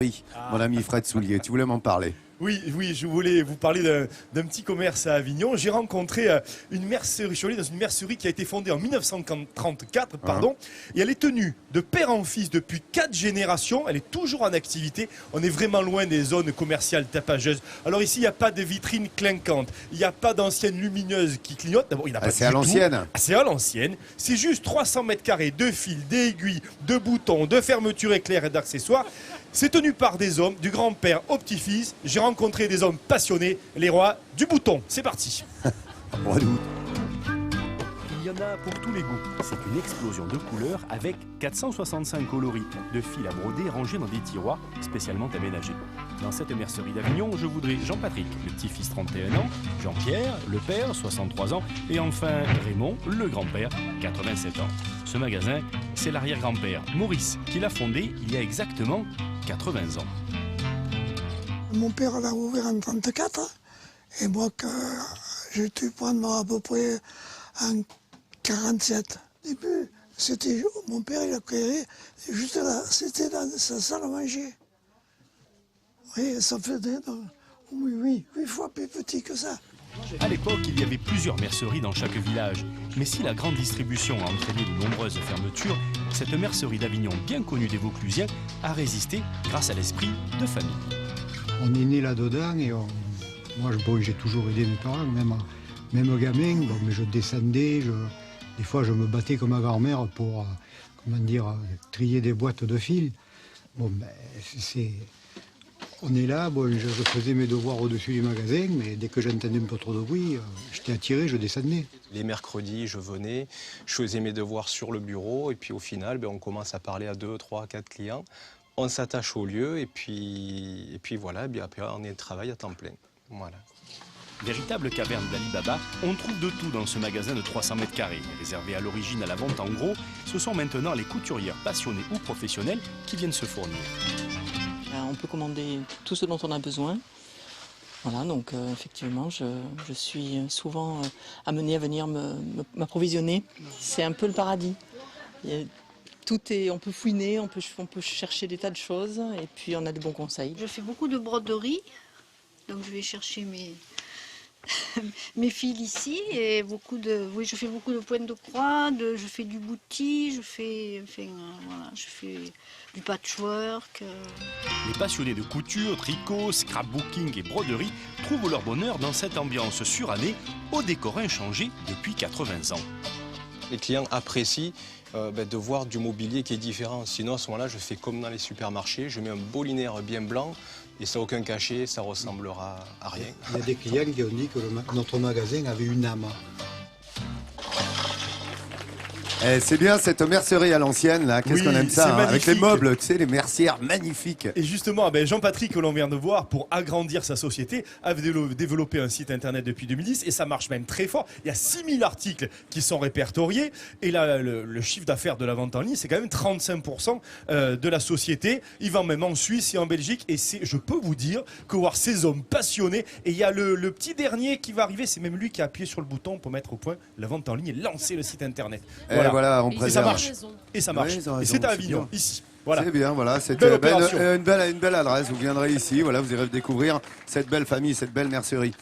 Oui, mon ami Fred Soulier, tu voulais m'en parler. Oui, je voulais vous parler d'un petit commerce à Avignon. J'ai rencontré une mercerie, je suis allé dans une mercerie qui a été fondée en 1934, et elle est tenue de père en fils depuis 4 générations. Elle est toujours en activité. On est vraiment loin des zones commerciales tapageuses. Alors ici, il n'y a pas de vitrines clinquantes, il n'y a pas d'anciennes lumineuses qui clignotent. D'abord, il n'y en a pas C'est à l'ancienne. C'est à l'ancienne. C'est juste 300 mètres carrés de fils, d'aiguilles, de boutons, de fermetures éclairs et d'accessoires. C'est tenu par des hommes, du grand-père au petit-fils. J'ai rencontré des hommes passionnés, les rois du bouton. C'est parti. Il y en a pour tous les goûts. C'est une explosion de couleurs avec 465 coloris de fils à broder rangés dans des tiroirs spécialement aménagés. Dans cette mercerie d'Avignon, je voudrais Jean-Patrick, le petit-fils 31 ans, Jean-Pierre, le père 63 ans et enfin Raymond, le grand-père 87 ans. Ce magasin, c'est l'arrière-grand-père Maurice qui l'a fondé il y a exactement 80 ans. Mon père l'a ouvert en 1934 et moi j'ai dû prendre à peu près en 1947. Au début, c'était mon père, il a créé juste là, c'était dans sa salle à manger. Oui, ça faisait 8 fois plus petit que ça. À l'époque, il y avait plusieurs merceries dans chaque village. Mais si la grande distribution a entraîné de nombreuses fermetures, cette mercerie d'Avignon, bien connue des Vauclusiens, a résisté grâce à l'esprit de famille. On est né là-dedans et moi j'ai toujours aidé mes parents, même gamin, mais je descendais, des fois je me battais comme ma grand-mère pour trier des boîtes de fil. On est là, je faisais mes devoirs au-dessus du magasin, mais dès que j'entendais un peu trop de bruit, j'étais attiré, je descendais. Les mercredis, je venais, je faisais mes devoirs sur le bureau, et puis au final, on commence à parler à 2, 3, 4 clients. On s'attache au lieu, et puis voilà, après on est de travail à temps plein. Voilà. Véritable caverne d'Ali Baba, on trouve de tout dans ce magasin de 300 mètres carrés. Réservé à l'origine à la vente en gros, ce sont maintenant les couturières passionnées ou professionnelles qui viennent se fournir. On peut commander tout ce dont on a besoin. Voilà, donc effectivement, je suis souvent amenée à venir m'approvisionner. C'est un peu le paradis. On peut fouiner, on peut chercher des tas de choses et puis on a de bons conseils. Je fais beaucoup de broderie, donc je vais chercher mes fils ici et je fais beaucoup de pointes de croix, je fais du bouti, je fais du patchwork. Les passionnés de couture, tricot, scrapbooking et broderie trouvent leur bonheur dans cette ambiance surannée au décor inchangé depuis 80 ans. Les clients apprécient de voir du mobilier qui est différent. Sinon, à ce moment-là, je fais comme dans les supermarchés, je mets un beau linéaire bien blanc et ça n'a aucun cachet, ça ressemblera à rien. Il y a des clients qui ont dit que notre magasin avait une âme. C'est bien cette mercerie à l'ancienne, là. Qu'est-ce qu'on aime ça, hein, avec les meubles, tu sais, les mercières magnifiques. Et justement, Jean-Patrick, que l'on vient de voir, pour agrandir sa société, a développé un site internet depuis 2010 et ça marche même très fort. Il y a 6000 articles qui sont répertoriés et là, le chiffre d'affaires de la vente en ligne, c'est quand même 35% de la société. Il vend même en Suisse et en Belgique et je peux vous dire que voir ces hommes passionnés, et il y a le petit dernier qui va arriver, c'est même lui qui a appuyé sur le bouton pour mettre au point la vente en ligne et lancer le site internet. Voilà, on et ça marche. Et ça marche. Oui, et c'est à Avignon, ici. Voilà. C'est bien, voilà. C'est Belle une belle adresse. Vous viendrez ici, voilà, vous irez découvrir cette belle famille, cette belle mercerie.